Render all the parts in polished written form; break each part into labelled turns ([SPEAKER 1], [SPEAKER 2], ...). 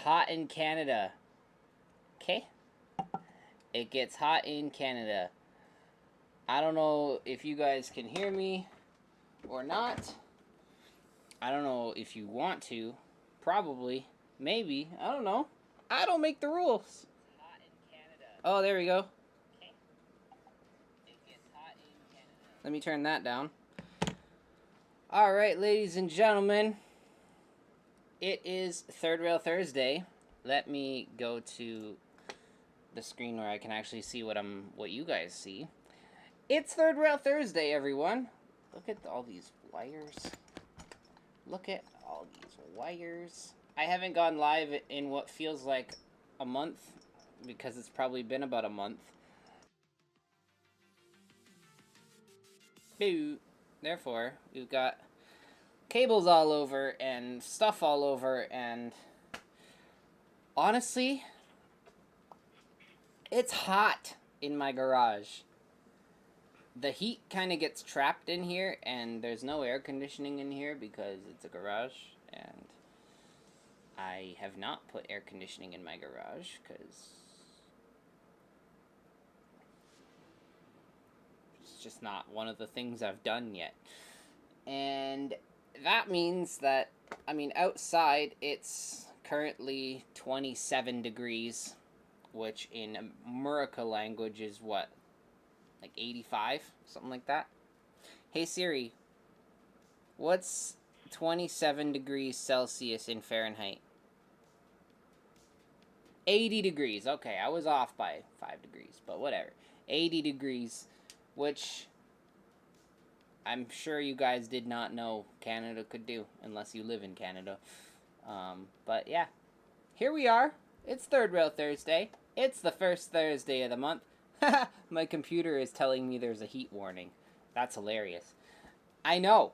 [SPEAKER 1] hot in Canada. Okay? It gets hot in Canada. I don't know if you guys can hear me or not. I don't know if you want to. Probably. Maybe. I don't know. I don't make the rules. Hot in Canada. Oh, there we go. Okay. It gets hot in Canada. Let me turn that down. Alright, ladies and gentlemen. It is Third Rail Thursday. Let me go to the screen where I can actually see what you guys see. It's Third Rail Thursday, everyone. Look at all these wires. Look at all these wires. I haven't gone live in what feels like a month, because it's probably been about a month. Boo. Therefore, we've got cables all over and stuff all over, and honestly, it's hot in my garage. The heat kind of gets trapped in here, and there's no air conditioning in here because it's a garage, and I have not put air conditioning in my garage because it's just not one of the things I've done yet. And that means that, I mean, outside it's currently 27 degrees, which in America language is what? Like 85? Something like that? Hey Siri, what's 27 degrees Celsius in Fahrenheit? 80 degrees. Okay, I was off by 5 degrees, but whatever. 80 degrees, which I'm sure you guys did not know Canada could do, unless you live in Canada. But yeah, here we are. It's Third Rail Thursday. It's the first Thursday of the month. My computer is telling me there's a heat warning. That's hilarious. I know.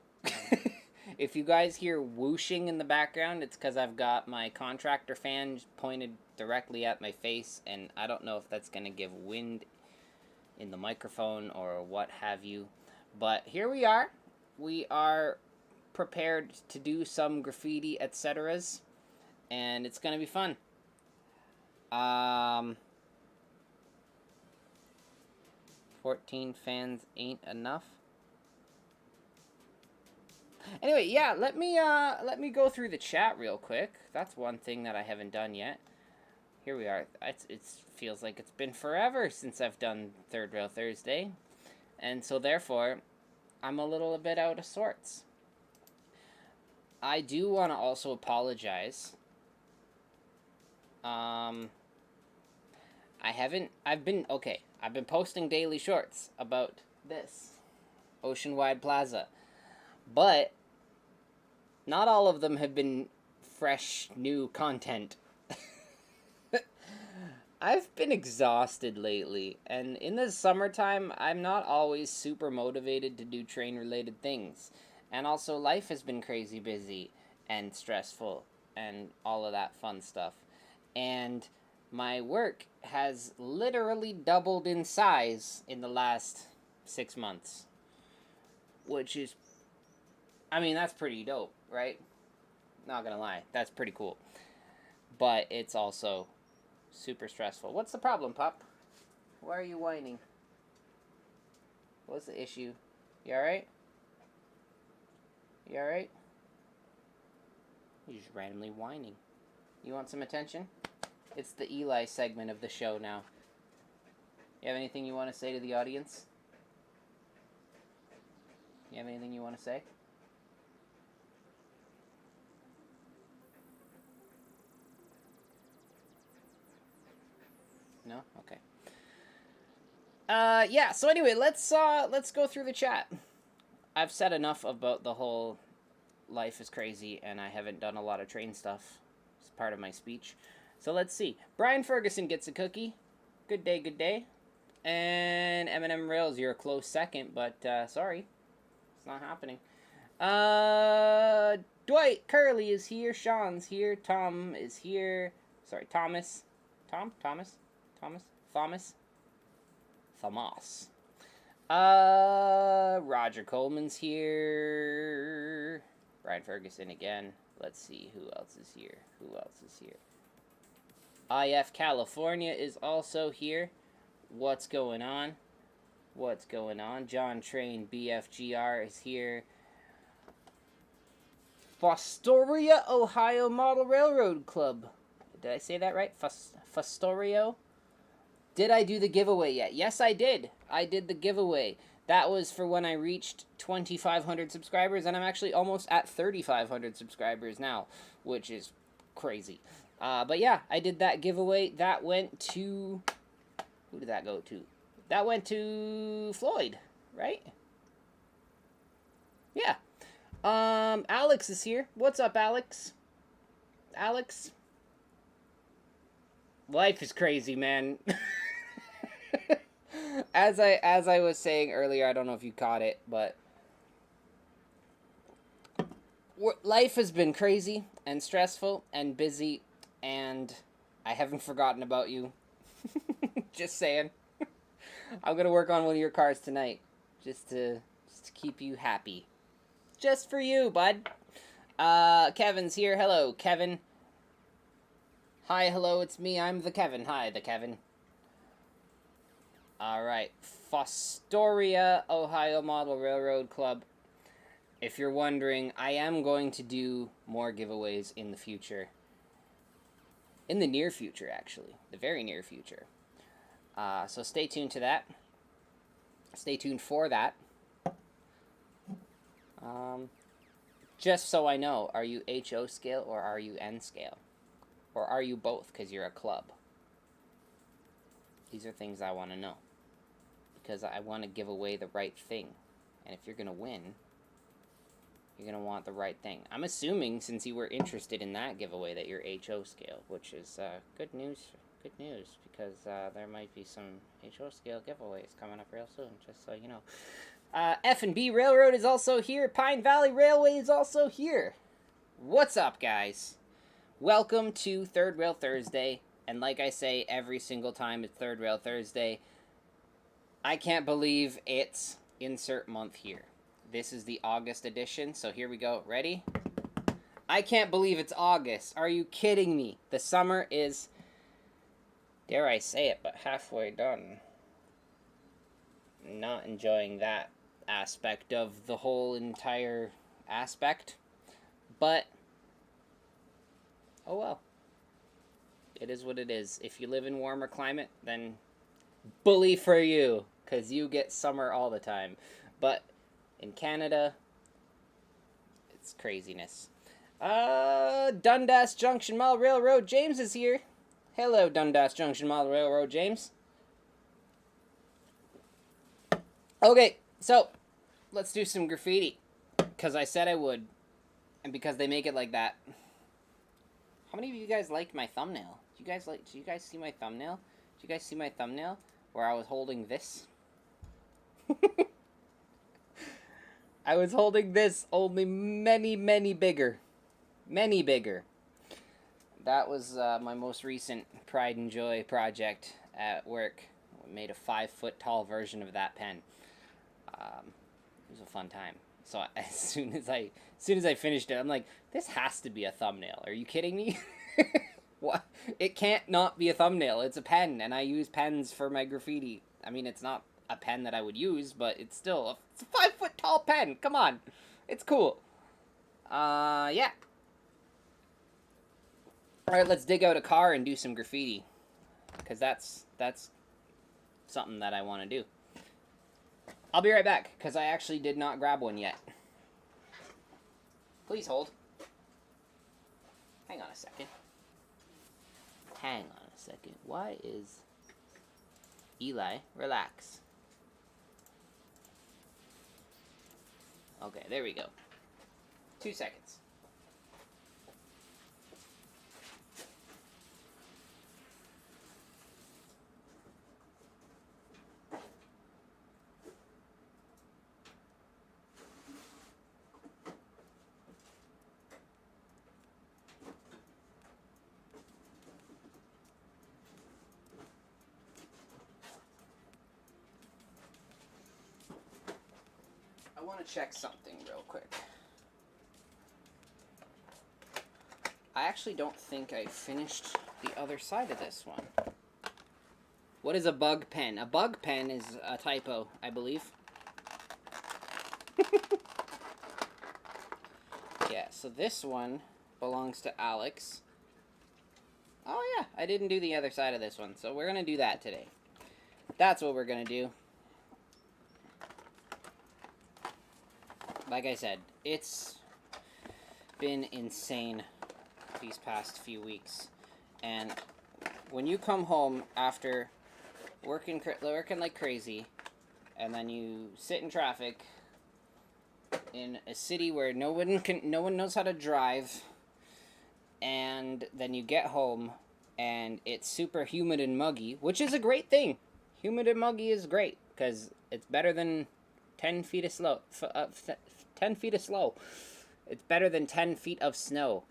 [SPEAKER 1] If you guys hear whooshing in the background, it's because I've got my contractor fan pointed directly at my face, and I don't know if that's going to give wind in the microphone or what have you. But here we are. We are prepared to do some graffiti, etceteras, and it's going to be fun. 14 fans ain't enough. Anyway, yeah, let me go through the chat real quick. That's one thing that I haven't done yet. Here we are. It feels like it's been forever since I've done Third Rail Thursday, and so therefore, I'm a little bit out of sorts. I do want to also apologize. I've been posting daily shorts about this Oceanwide Plaza, but not all of them have been fresh, new content. I've been exhausted lately, and in the summertime, I'm not always super motivated to do train-related things. And also, life has been crazy busy and stressful and all of that fun stuff. And my work has literally doubled in size in the last 6 months. Which is, I mean, that's pretty dope, right? Not gonna lie, that's pretty cool. But it's also super stressful. What's the problem, pup? Why are you whining? What's the issue? You alright? You alright? You're just randomly whining. You want some attention? It's the Eli segment of the show now. You have anything you want to say to the audience? You have anything you want to say? No? Okay. Yeah, so anyway, let's go through the chat. I've said enough about the whole life is crazy and I haven't done a lot of train stuff. It's part of my speech. So let's see. Brian Ferguson gets a cookie. Good day, good day. And Eminem Rails, you're a close second, but sorry. It's not happening. Dwight Curley is here. Sean's here. Tom is here. Sorry, Thomas. Thomas. Roger Coleman's here. Brian Ferguson again. Let's see who else is here. IF California is also here. What's going on? What's going on? John Train BFGR is here. Fostoria, Ohio Model Railroad Club. Did I say that right? Fostorio? Did I do the giveaway yet? Yes, I did. I did the giveaway. That was for when I reached 2,500 subscribers, and I'm actually almost at 3,500 subscribers now, which is crazy. But yeah, I did that giveaway. That went to... Who did that go to? That went to Floyd, right? Yeah. Alex is here. What's up, Alex? Alex? Life is crazy, man. As I was saying earlier, I don't know if you caught it, but life has been crazy and stressful and busy, and I haven't forgotten about you. Just saying. I'm gonna work on one of your cars tonight, just to keep you happy. Just for you, bud. Kevin's here. Hello, Kevin. Hi, hello, it's me. I'm the Kevin. Hi, the Kevin. Alright. Fostoria, Ohio Model Railroad Club. If you're wondering, I am going to do more giveaways in the future. In the near future, actually. The very near future. So stay tuned to that. Stay tuned for that. Just so I know, are you HO scale or are you N scale? Or are you both because you're a club? These are things I want to know. Because I want to give away the right thing. And if you're going to win, you're going to want the right thing. I'm assuming, since you were interested in that giveaway, that you're HO scale, which is good news. Good news, because there might be some HO scale giveaways coming up real soon, just so you know. F&B Railroad is also here. Pine Valley Railway is also here. What's up, guys? Welcome to Third Rail Thursday. And like I say every single time it's Third Rail Thursday, I can't believe it's insert month here. This is the August edition, so here we go. Ready? I can't believe it's August. Are you kidding me? The summer is, dare I say it, but halfway done. Not enjoying that aspect of the whole entire aspect, but oh well. It is what it is. If you live in warmer climate, then bully for you, because you get summer all the time. But in Canada, it's craziness. Dundas Junction Mall Railroad James is here. Hello, Dundas Junction Mall Railroad James. Okay, so let's do some graffiti, because I said I would, and because they make it like that. How many of you guys liked my thumbnail? Did you guys see my thumbnail? Did you guys see my thumbnail where I was holding this? I was holding this, only many bigger. Many bigger. That was my most recent Pride and Joy project at work. We made a 5-foot tall version of that pen. It was a fun time. So as soon as I finished it, I'm like, this has to be a thumbnail. Are you kidding me? What? It can't not be a thumbnail. It's a pen, and I use pens for my graffiti. I mean, it's not a pen that I would use, but it's still it's a 5-foot tall pen. Come on, it's cool. Yeah. All right, let's dig out a car and do some graffiti, because that's something that I want to do. I'll be right back, because I actually did not grab one yet. Please hold. Hang on a second. Hang on a second. Why is... Eli, relax. Okay, there we go. 2 seconds. I want to check something real quick. I actually don't think I finished the other side of this one. What is a bug pen? A bug pen is a typo, I believe. Yeah, so this one belongs to Alex. Oh yeah, I didn't do the other side of this one, so we're gonna do that today. That's what we're gonna do. Like I said, it's been insane these past few weeks. And when you come home after working like crazy, and then you sit in traffic in a city where no one knows how to drive, and then you get home and it's super humid and muggy, which is a great thing. Humid and muggy is great because it's better than 10 feet of snow. 10 feet of snow. It's better than 10 feet of snow.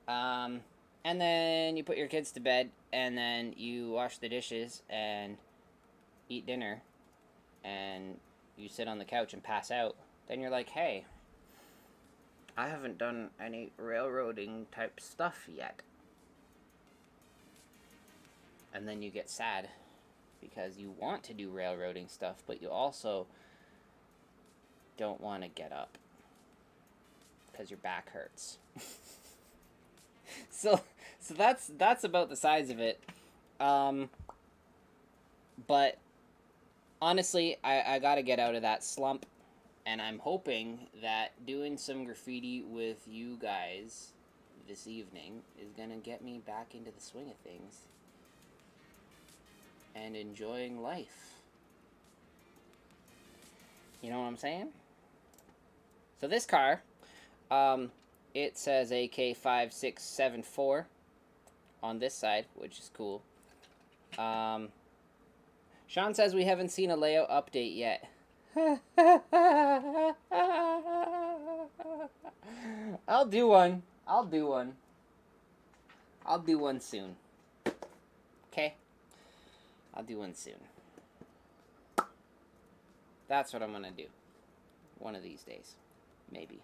[SPEAKER 1] And then you put your kids to bed, and then you wash the dishes and eat dinner, and you sit on the couch and pass out. Then you're like, hey, I haven't done any railroading type stuff yet. And then you get sad because you want to do railroading stuff, but you also don't want to get up because your back hurts. So that's about the size of it. But honestly, I gotta get out of that slump, and I'm hoping that doing some graffiti with you guys this evening is gonna get me back into the swing of things and enjoying life. You know what I'm saying? So this car, it says AK5674 on this side, which is cool. Sean says we haven't seen a layout update yet. I'll do one. I'll do one soon. Okay? I'll do one soon. That's what I'm gonna do. One of these days. Maybe.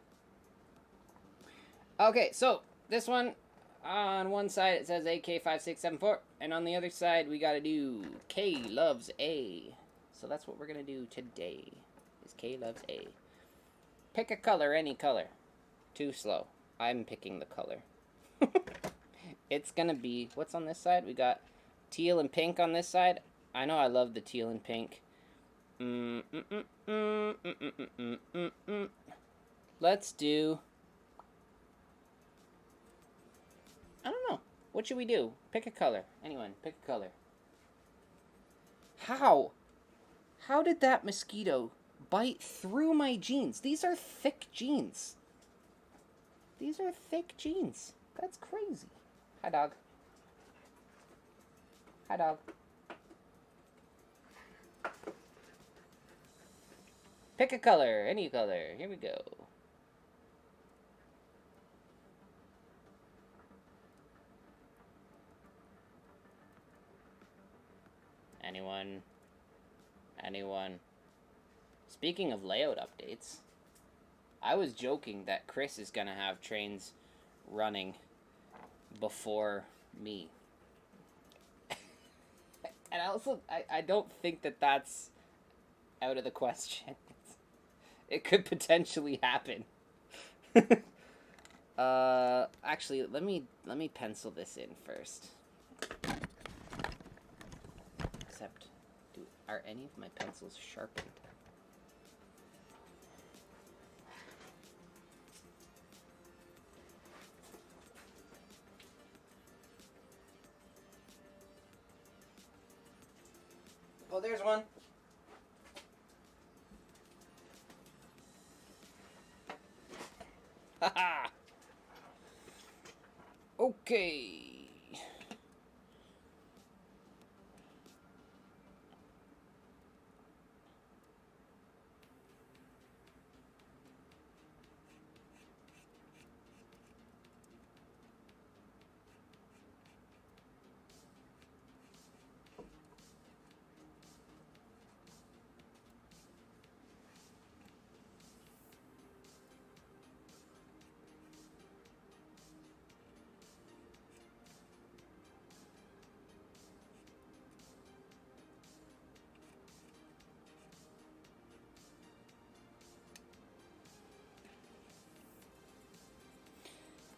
[SPEAKER 1] Okay, so this one, on one side it says AK5674, and on the other side we gotta do K loves A. So that's what we're gonna do today, is K loves A. Pick a color, any color. Too slow. I'm picking the color. It's gonna be, what's on this side? We got teal and pink on this side. I know I love the teal and pink. Let's do, I don't know. What should we do? Pick a color. Anyone, pick a color. How? How did that mosquito bite through my jeans? These are thick jeans. These are thick jeans. That's crazy. Hi, dog. Hi, dog. Pick a color. Any color. Here we go. Anyone? Anyone? Speaking of layout updates, I was joking that Chris is gonna have trains running before me. And I don't think that that's out of the question. It could potentially happen. Actually, let me pencil this in first. Except, are any of my pencils sharpened? Oh, there's one. Haha. Okay.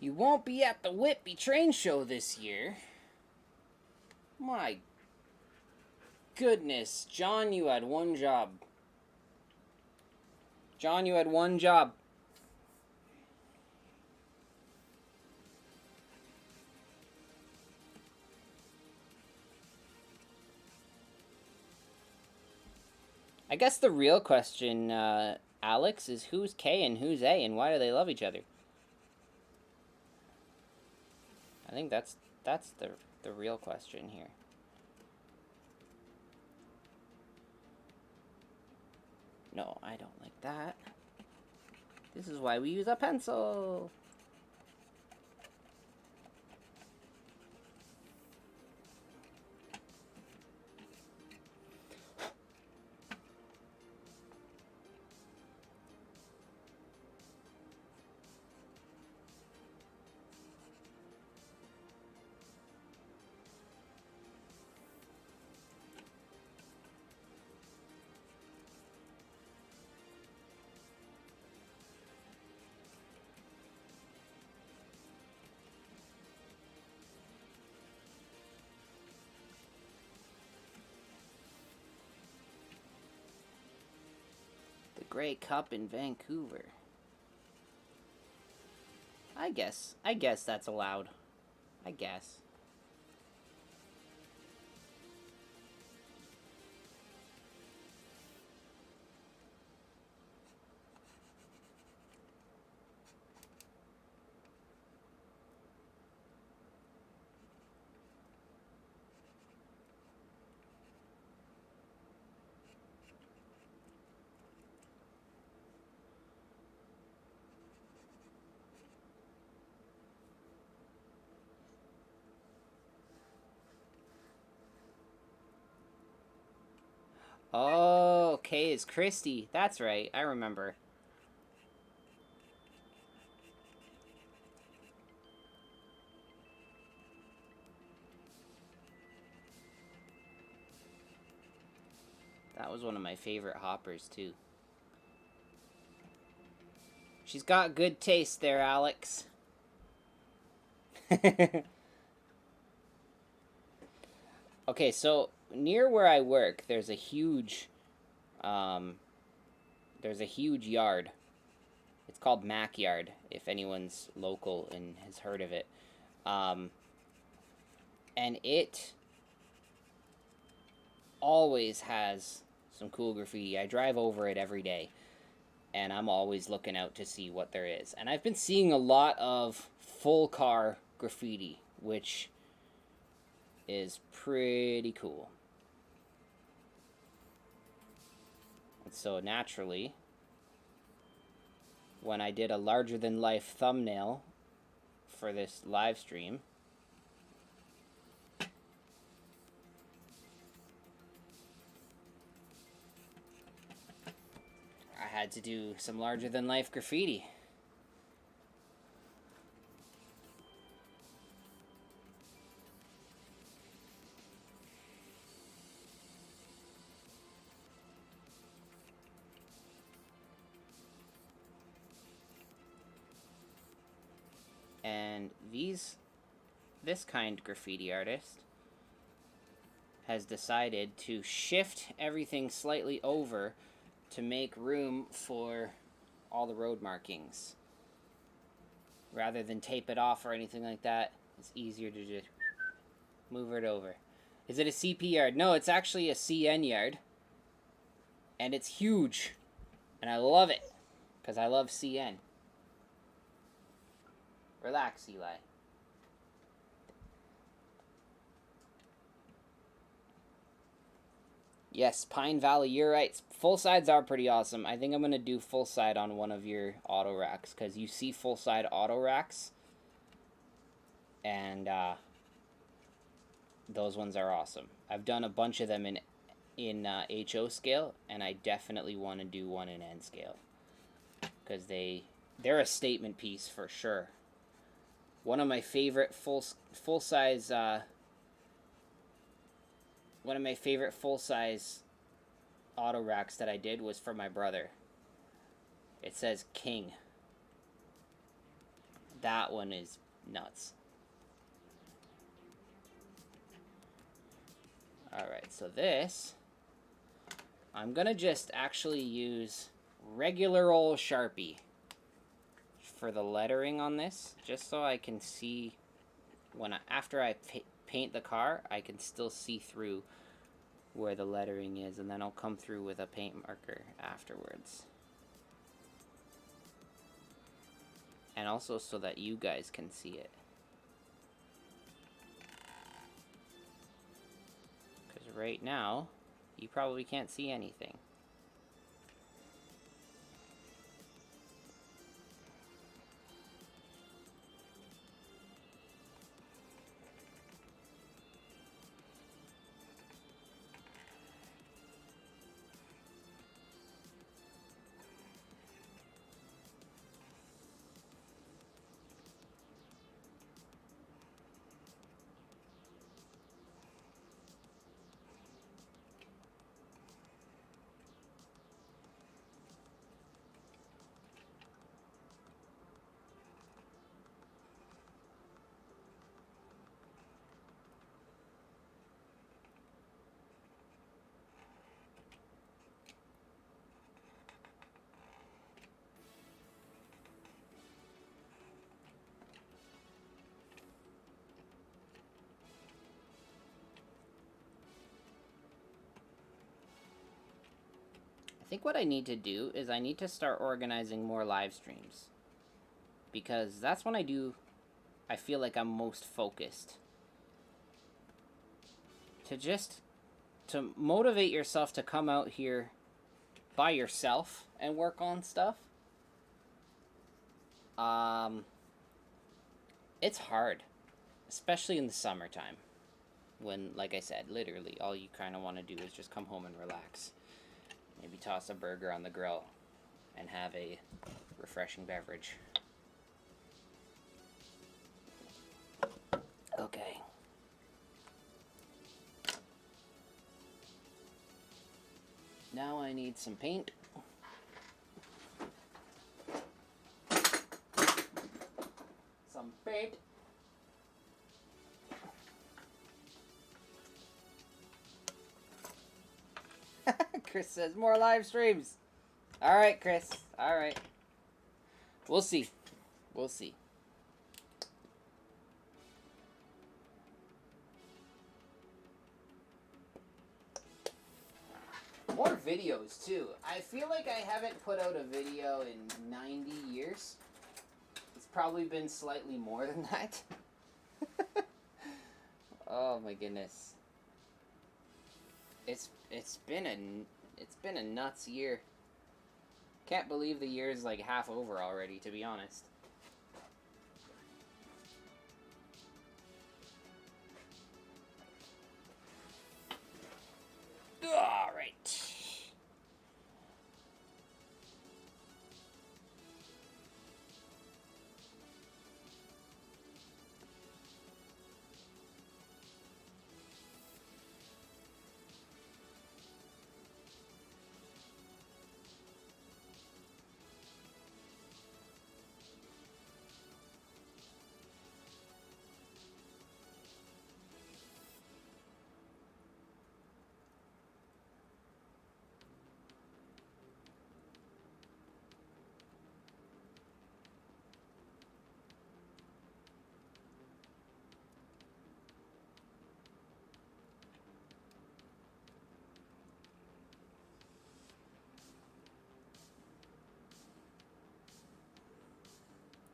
[SPEAKER 1] You won't be at the Whitby train show this year. My goodness, John, you had one job. John, you had one job. I guess the real question, Alex, is who's K and who's A, and why do they love each other? I think that's the real question here. No, I don't like that. This is why we use a pencil. Grey Cup in Vancouver. I guess that's allowed. I guess. Oh, K is Christy. That's right. I remember. That was one of my favorite hoppers, too. She's got good taste there, Alex. Okay, so near where I work, there's a huge yard. It's called Mac Yard, if anyone's local and has heard of it. And it always has some cool graffiti. I drive over it every day, and I'm always looking out to see what there is. And I've been seeing a lot of full car graffiti, which is pretty cool. And so naturally, when I did a larger than life thumbnail for this live stream, I had to do some larger than life graffiti. And this kind graffiti artist has decided to shift everything slightly over to make room for all the road markings. Rather than tape it off or anything like that, it's easier to just move it over. Is it a CP yard? No, it's actually a CN yard. And it's huge. And I love it, because I love CN. Relax, Eli. Yes, Pine Valley, you're right. Full sides are pretty awesome. I think I'm going to do full side on one of your auto racks, because you see full side auto racks, and those ones are awesome. I've done a bunch of them in HO scale, and I definitely want to do one in N scale, because they're a statement piece for sure. One of my favorite full size auto racks that I did was for my brother. It says King. that one is nuts. Alright, so this, I'm gonna just actually use regular old Sharpie for the lettering on this, just so I can see when after I paint the car, I can still see through where the lettering is, and then I'll come through with a paint marker afterwards. And also so that you guys can see it. Because right now, you probably can't see anything. I think what I need to do is I need to start organizing more live streams. Because that's when I feel like I'm most focused. To motivate yourself to come out here by yourself and work on stuff. It's hard. Especially in the summertime. When, like I said, literally all you kind of want to do is just come home and relax. Maybe toss a burger on the grill and have a refreshing beverage. Okay. Now I need some paint. Some paint. Chris says more live streams. All right, Chris. All right. We'll see. We'll see. More videos, too. I feel like I haven't put out a video in 90 years. It's probably been slightly more than that. Oh, my goodness. It's been a nuts year. Can't believe the year's like half over already, to be honest. All right.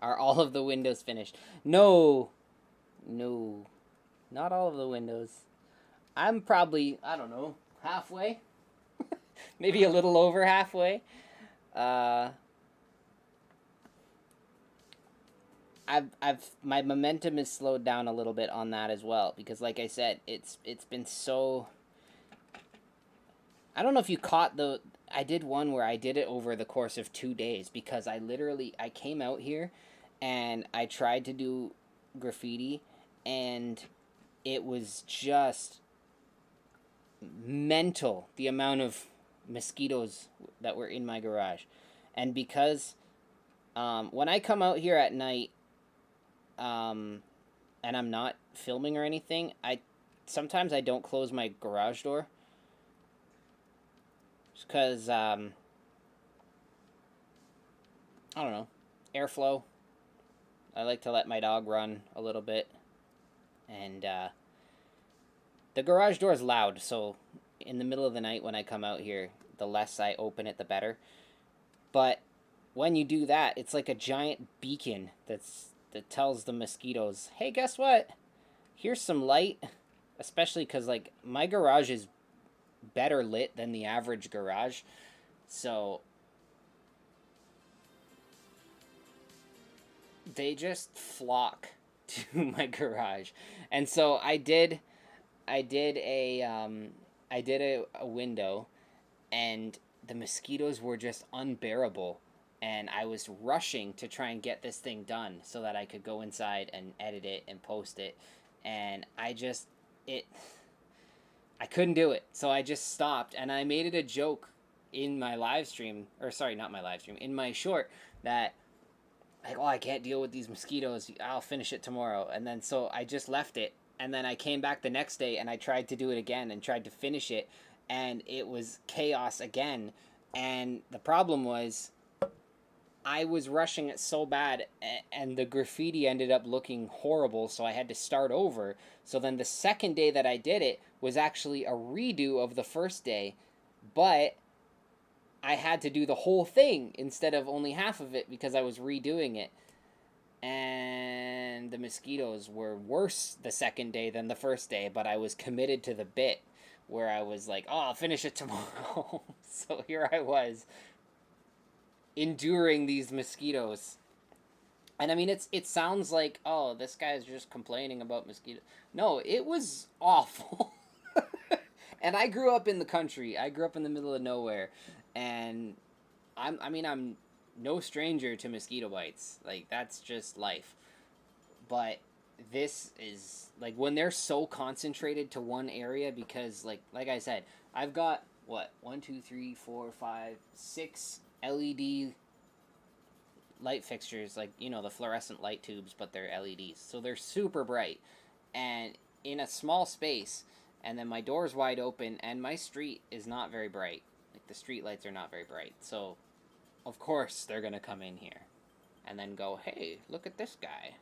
[SPEAKER 1] Are all of the windows finished? No. No. Not all of the windows. I'm probably, I don't know, halfway? Maybe a little over halfway. My momentum is slowed down a little bit on that as well, because like I said, it's been so... I don't know if you caught I did one where I did it over the course of 2 days, because I came out here and I tried to do graffiti, and it was just mental, the amount of mosquitoes that were in my garage. And because when I come out here at night, and I'm not filming or anything, sometimes I don't close my garage door. Just because, I don't know, airflow. I like to let my dog run a little bit. And, the garage door is loud, so in the middle of the night when I come out here, the less I open it, the better. But when you do that, it's like a giant beacon that tells the mosquitoes, hey, guess what? Here's some light. Especially because, like, my garage is better lit than the average garage. So they just flock to my garage. And so I did a window, and the mosquitoes were just unbearable, and I was rushing to try and get this thing done so that I could go inside and edit it and post it, and I couldn't do it, so I just stopped, and I made it a joke in my live stream, or sorry, not my live stream, in my short, that like, oh, I can't deal with these mosquitoes, I'll finish it tomorrow. And then so I just left it, and then I came back the next day and I tried to do it again and tried to finish it, and it was chaos again. And the problem was I was rushing it so bad, and the graffiti ended up looking horrible, so I had to start over. So then the second day that I did it was actually a redo of the first day, but I had to do the whole thing instead of only half of it because I was redoing it. And the mosquitoes were worse the second day than the first day, but I was committed to the bit where I was like, oh, I'll finish it tomorrow. So here I was, enduring these mosquitoes. And I mean, it sounds like, oh, this guy's just complaining about mosquitoes. No, it was awful. And I grew up in the country. I grew up in the middle of nowhere. And I'm no stranger to mosquito bites. Like, that's just life. But this is, like, when they're so concentrated to one area, because, like I said, I've got, what, 1, 2, 3, 4, 5, 6 LED light fixtures, like, you know, the fluorescent light tubes, but they're LEDs. So they're super bright. And in a small space, and then my door's wide open, and my street is not very bright. Like, the street lights are not very bright. So, of course, they're going to come in here and then go, hey, look at this guy.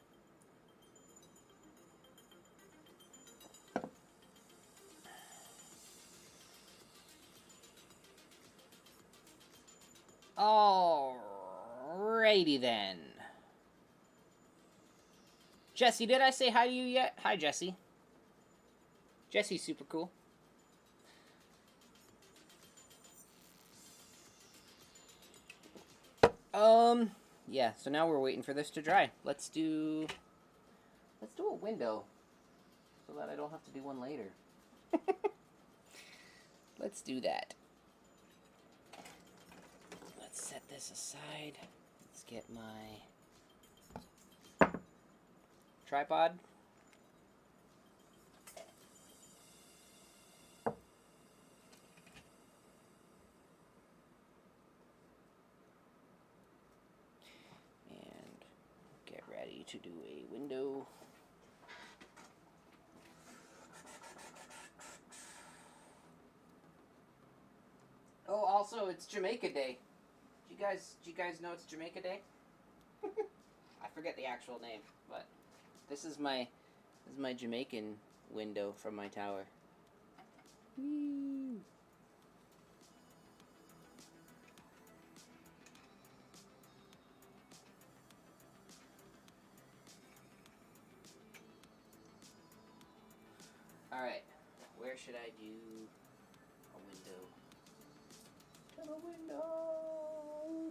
[SPEAKER 1] Alrighty then. Jesse, did I say hi to you yet? Hi, Jesse. Jesse's super cool. Yeah, so now we're waiting for this to dry. Let's do a window so that I don't have to do one later. Let's do that. Let's set this aside. Let's get my tripod. And get ready to do a window. Oh, also, it's Jamaica Day. Do you guys know it's Jamaica Day? I forget the actual name, but this is my Jamaican window from my tower. Whee! All right, where should I do a window? To the window,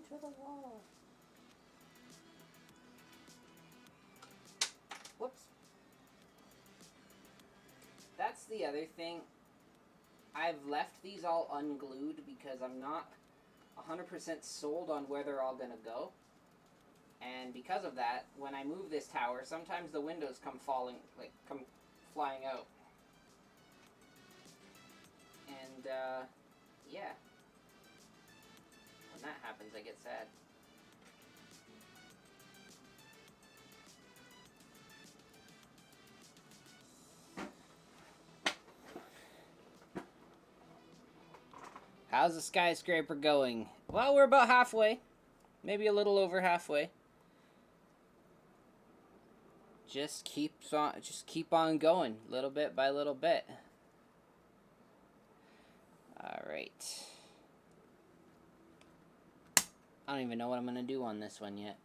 [SPEAKER 1] to the wall. Whoops. That's the other thing. I've left these all unglued because I'm not 100% sold on where they're all gonna go. And because of that, when I move this tower, sometimes the windows come flying out. And, yeah. When that happens, I get sad. How's the skyscraper going? Well, we're about halfway. Maybe a little over halfway. Just keep on going, little bit by little bit. Alright. I don't even know what I'm going to do on this one yet.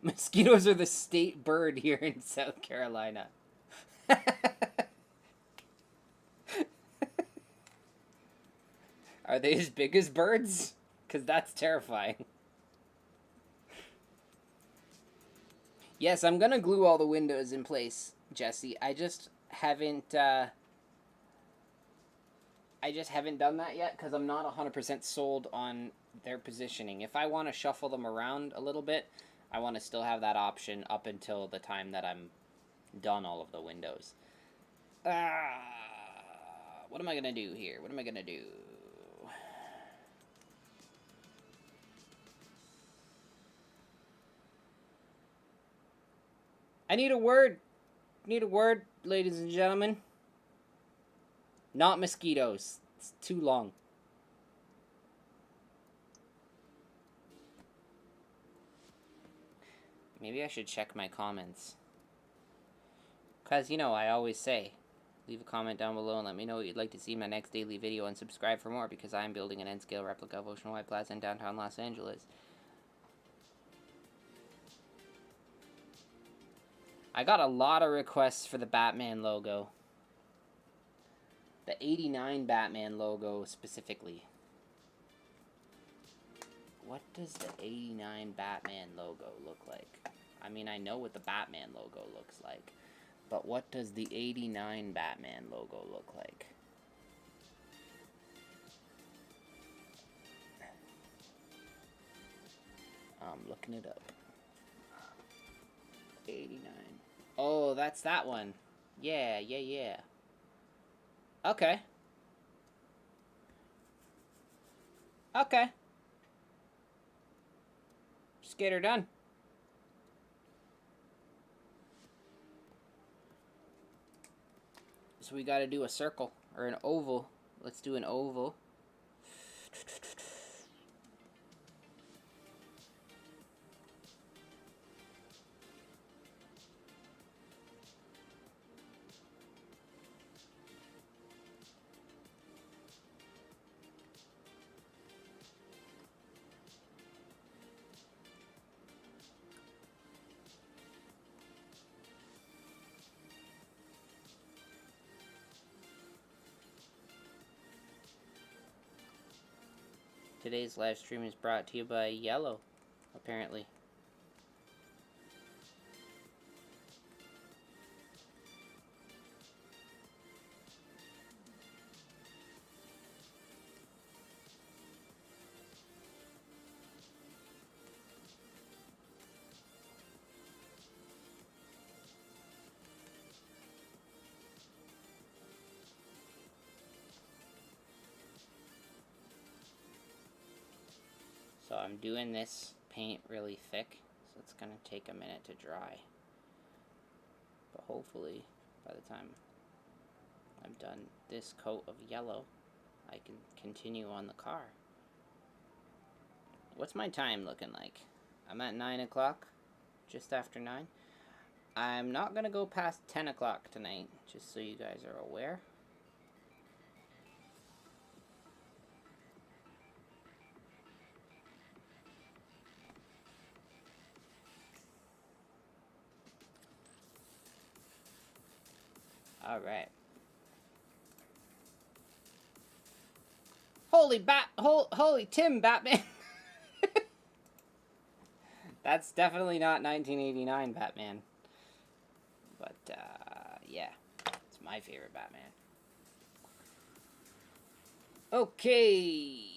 [SPEAKER 1] Mosquitoes are the state bird here in South Carolina. Are they as big as birds? Because that's terrifying. Yes, I'm gonna glue all the windows in place, Jesse. I just haven't done that yet because I'm not 100% sold on their positioning. If I want to shuffle them around a little bit, I want to still have that option up until the time that I'm done all of the windows. What am I gonna do here? What am I gonna do? I need a word. Need a word, ladies and gentlemen. Not mosquitoes. It's too long. Maybe I should check my comments. Because, you know, I always say, leave a comment down below and let me know what you'd like to see in my next daily video and subscribe for more because I'm building an N-scale replica of Oceanwide Plaza in downtown Los Angeles. I got a lot of requests for the Batman logo. The 89 Batman logo specifically. What does the 89 Batman logo look like? I mean, I know what the Batman logo looks like. But what does the 89 Batman logo look like? I'm looking it up. 89. Oh, that's that one. Yeah. Okay. Just get her done. So we gotta do a circle, or an oval. Let's do an oval. Today's live stream is brought to you by Yellow, apparently. So I'm doing this paint really thick, so it's going to take a minute to dry. But hopefully, by the time I'm done this coat of yellow, I can continue on the car. What's my time looking like? I'm at 9 o'clock, just after 9. I'm not going to go past 10 o'clock tonight, just so you guys are aware. Alright. Holy Tim Batman! That's definitely not 1989 Batman. But, yeah. It's my favorite Batman. Okay.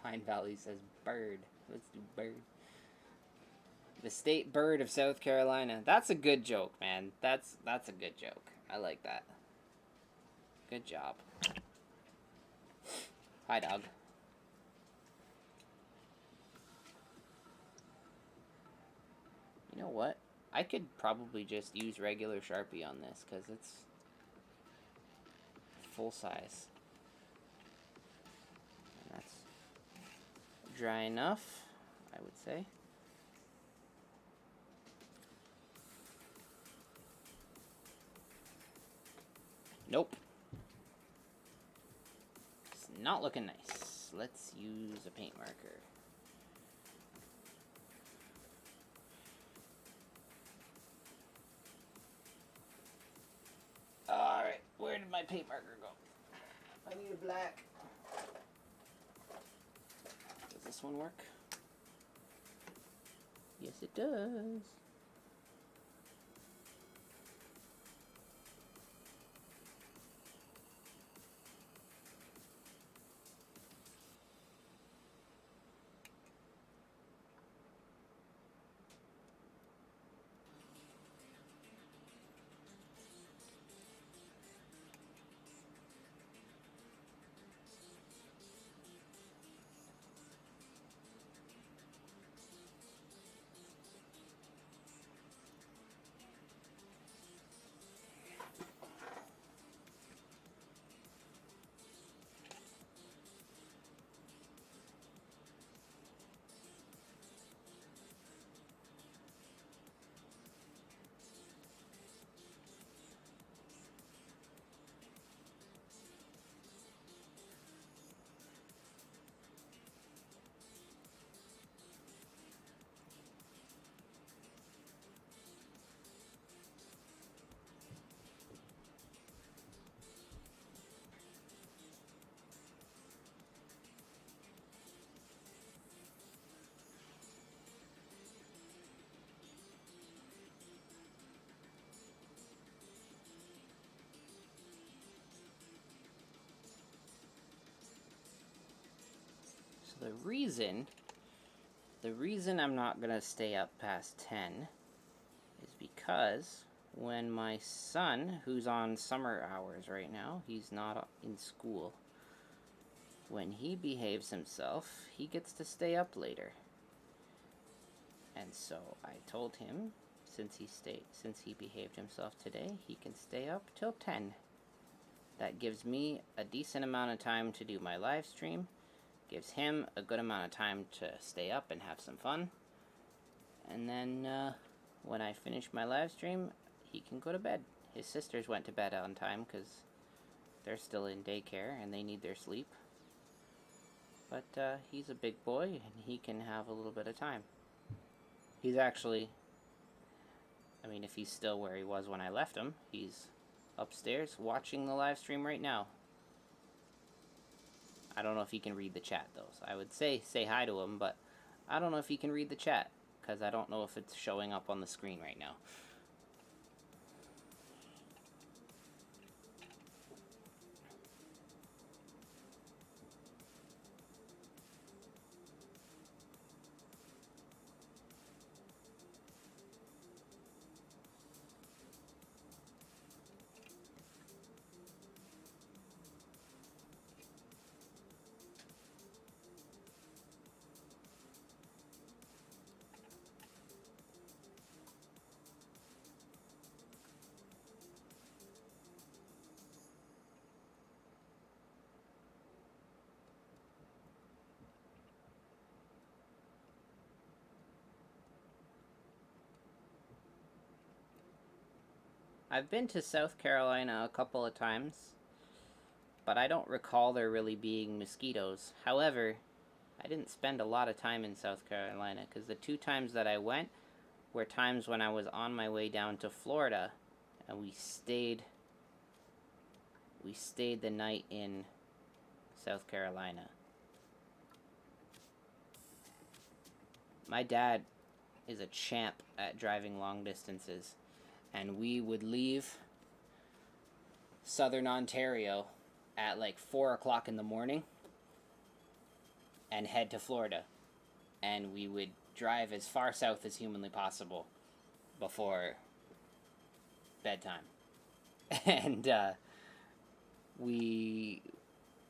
[SPEAKER 1] Pine Valley says bird. Let's do bird. The state bird of South Carolina. That's a good joke, man. That's a good joke. I like that. Good job. Hi, dog. You know what? I could probably just use regular Sharpie on this because it's full size. And that's dry enough, I would say. Nope. It's not looking nice. Let's use a paint marker. Alright, where did my paint marker go? I need a black. Does this one work? Yes, it does. The reason I'm not gonna stay up past 10 is because when my son, who's on summer hours right now, he's not in school, when he behaves himself, he gets to stay up later. And so I told him, since he behaved himself today, he can stay up till 10. That gives me a decent amount of time to do my live stream. Gives him a good amount of time to stay up and have some fun. And then when I finish my live stream, he can go to bed. His sisters went to bed on time because they're still in daycare and they need their sleep. But he's a big boy and he can have a little bit of time. He's actually, I mean, if he's still where he was when I left him, he's upstairs watching the live stream right now. I don't know if he can read the chat, though. So I would say hi to him, but I don't know if he can read the chat, because I don't know if it's showing up on the screen right now. I've been to South Carolina a couple of times, but I don't recall there really being mosquitoes. However, I didn't spend a lot of time in South Carolina, because the 2 times that I went were times when I was on my way down to Florida, and we stayed the night in South Carolina. My dad is a champ at driving long distances, and we would leave southern Ontario at like 4 o'clock in the morning and head to Florida. And we would drive as far south as humanly possible before bedtime. And we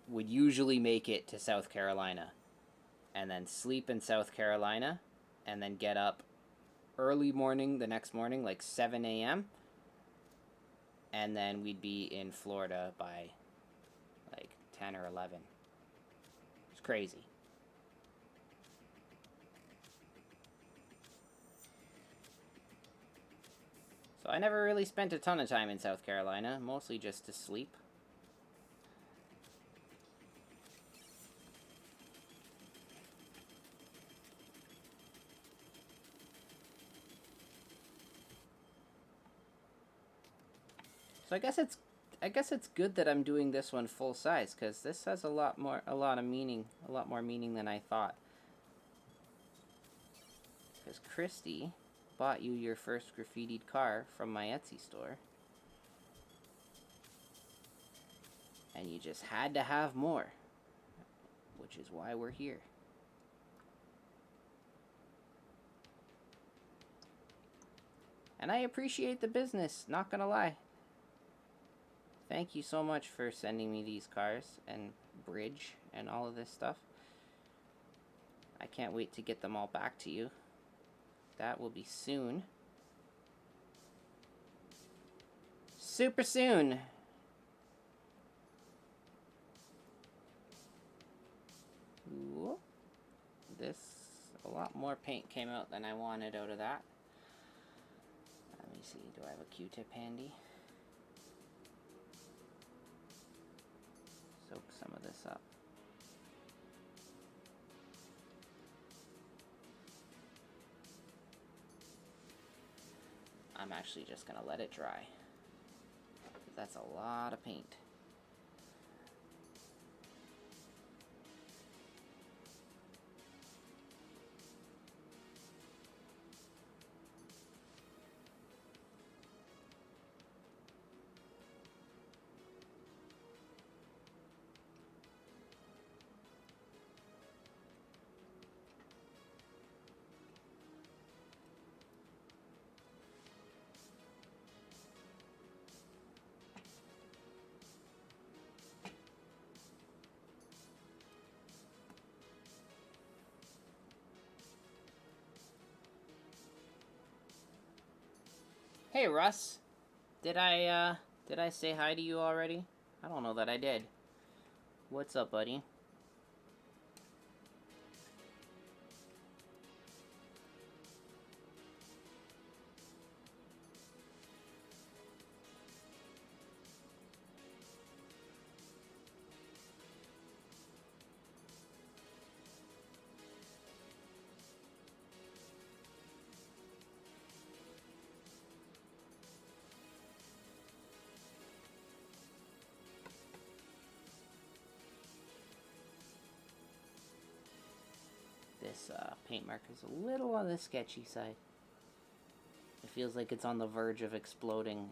[SPEAKER 1] would usually make it to South Carolina and then sleep in South Carolina and then get up early morning the next morning, like 7 a.m. And then we'd be in Florida by like 10 or 11. It's crazy. So I never really spent a ton of time in South Carolina, mostly just to sleep. So I guess it's good that I'm doing this one full size, because this has a lot more meaning than I thought. Because Christy bought you your first graffitied car from my Etsy store, and you just had to have more, which is why we're here. And I appreciate the business, not gonna lie. Thank you so much for sending me these cars and bridge and all of this stuff. I can't wait to get them all back to you. That will be soon. Super soon. Ooh. A lot more paint came out than I wanted out of that. Let me see, do I have a Q-tip handy? Soak some of this up. I'm actually just gonna let it dry. That's a lot of paint. Hey Russ, did I say hi to you already? I don't know that I did. What's up, buddy? This paint marker is a little on the sketchy side. It feels like it's on the verge of exploding.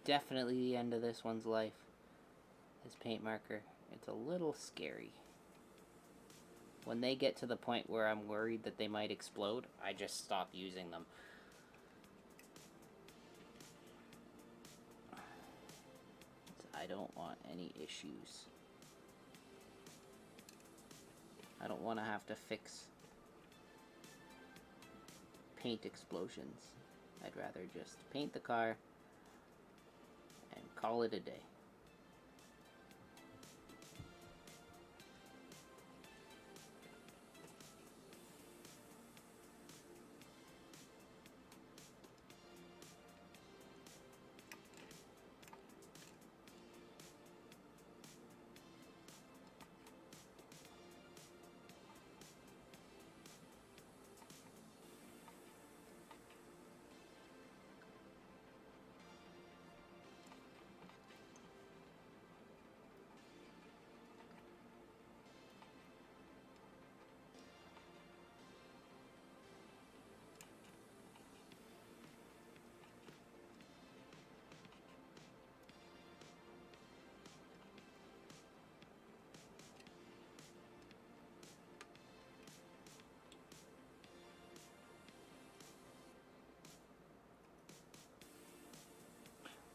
[SPEAKER 1] Definitely the end of this one's life. This paint marker. It's a little scary. When they get to the point where I'm worried that they might explode, I just stop using them. I don't want any issues. I don't want to have to fix paint explosions. I'd rather just paint the car and call it a day.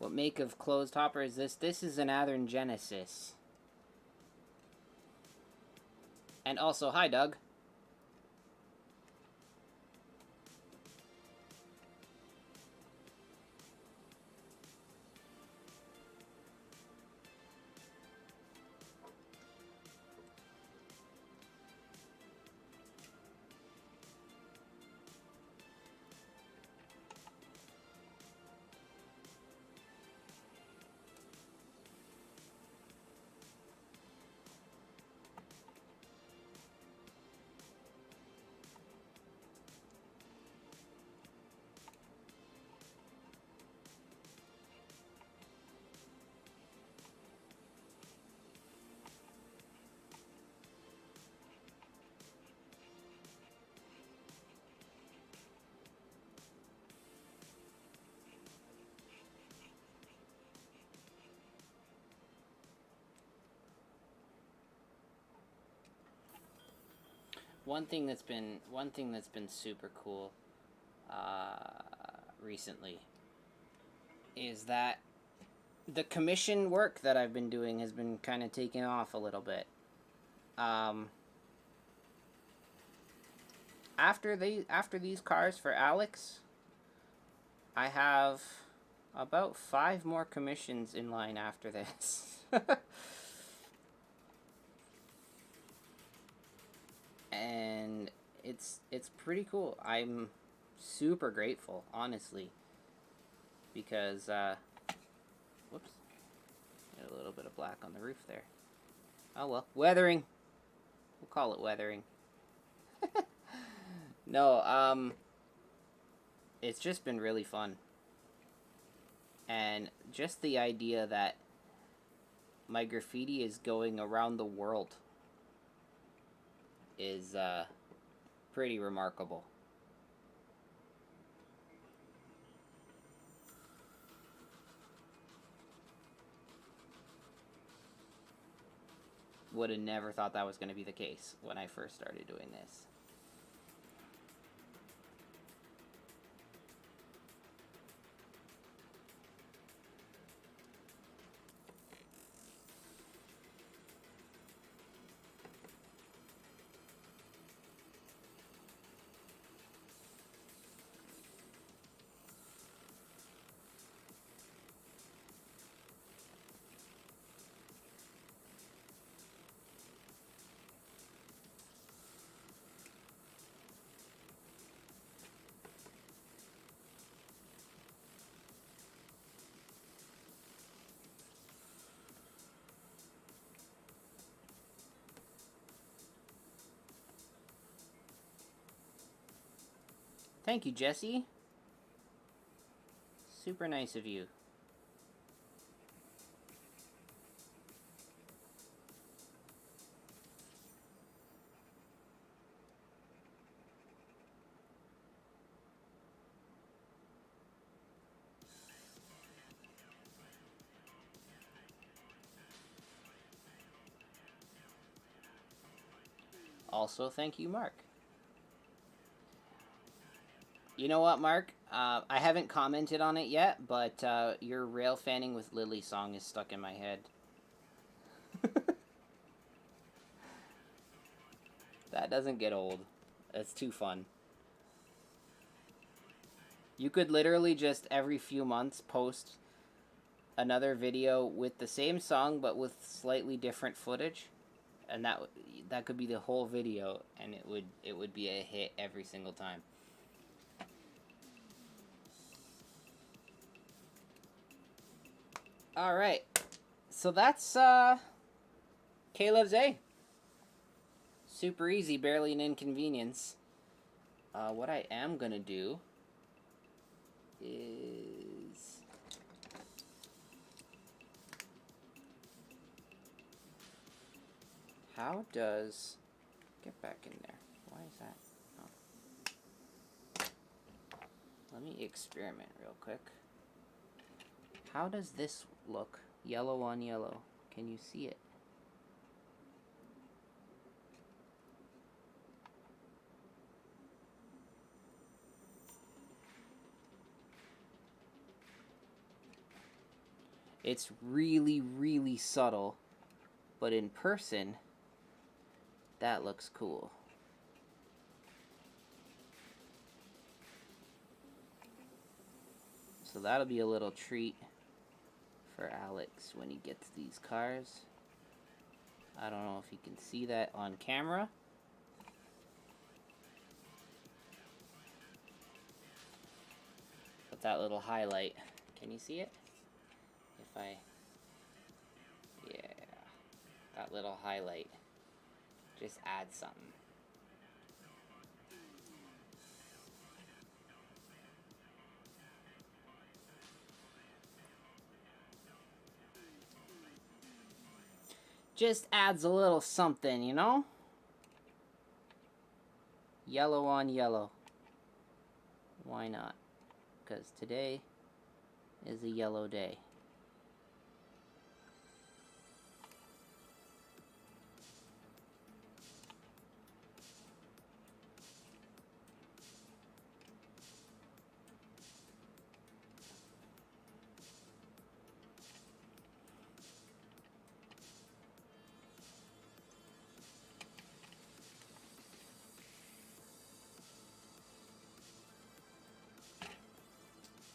[SPEAKER 1] What make of closed hopper is this? This is an Athearn Genesis. And also, hi, Doug. One thing that's been super cool recently is that the commission work that I've been doing has been kind of taking off a little bit. After these cars for Alex, I have about 5 more commissions in line after this. And it's pretty cool. I'm super grateful, honestly, because whoops, got a little bit of black on the roof there. Oh well, weathering. We'll call it weathering. No, it's just been really fun, and just the idea that my graffiti is going around the world is pretty remarkable. Would have never thought that was going to be the case when I first started doing this. Thank you, Jesse. Super nice of you. Also, thank you, Mark. You know what, Mark? I haven't commented on it yet, but your rail fanning with Lily song is stuck in my head. That doesn't get old. It's too fun. You could literally just every few months post another video with the same song but with slightly different footage, and that could be the whole video, and it would be a hit every single time. All right, so that's Caleb's A. Super easy, barely an inconvenience. What I am gonna do is how does get back in there? Why is that? Oh. Let me experiment real quick. How does this look? Yellow on yellow. Can you see it? It's really, really subtle, but in person, that looks cool. So that'll be a little treat for Alex when he gets these cars. I don't know if you can see that on camera. But that little highlight, can you see it? If I, yeah, that little highlight just adds something. Just adds a little something, you know? Yellow on yellow. Why not? Because today is a yellow day.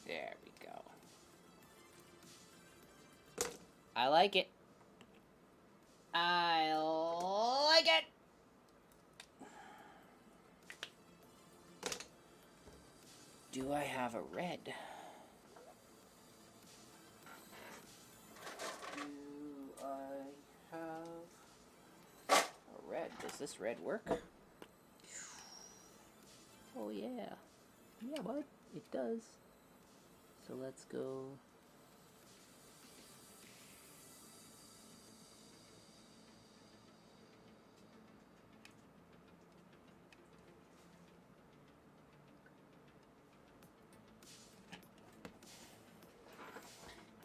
[SPEAKER 1] There we go. I like it. I like it. Do I have a red? Do I have a red? Does this red work? Oh yeah. Yeah, bud. It does. So let's go.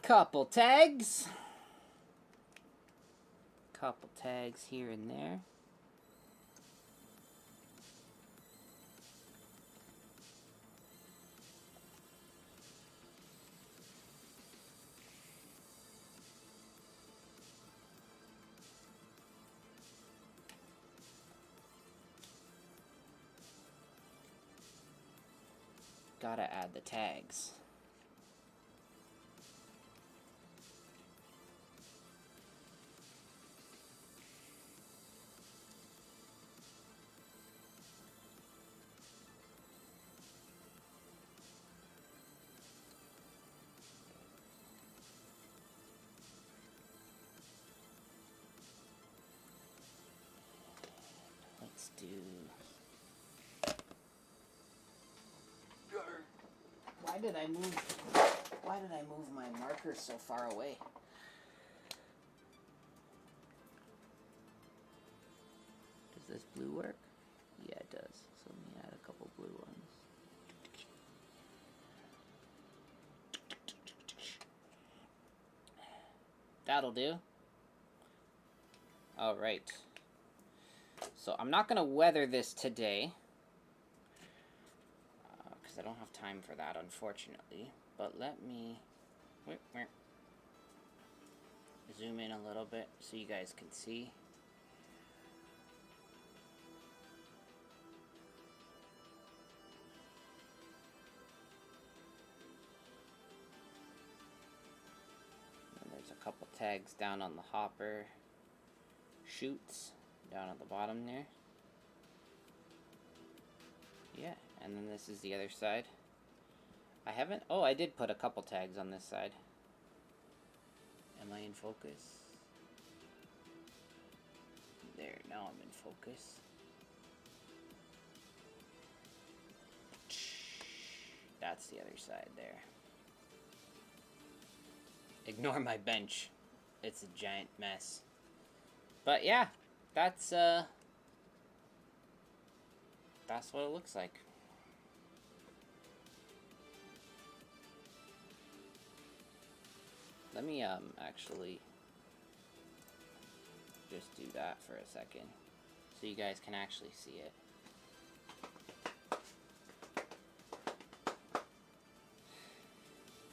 [SPEAKER 1] Couple tags. Couple tags here and there. Gotta add the tags. Let's do... Why did I move my marker so far away? Does this blue work? Yeah, it does. So let me add a couple blue ones. That'll do. All right. So I'm not gonna weather this today, because I don't have time for that, unfortunately. But let me zoom in a little bit so you guys can see. And there's a couple tags down on the hopper chutes down at the bottom there. Yeah, and then this is the other side. I haven't... Oh, I did put a couple tags on this side. Am I in focus? There, now I'm in focus. That's the other side there. Ignore my bench. It's a giant mess. But yeah, that's what it looks like. Let me actually just do that for a second so you guys can actually see it.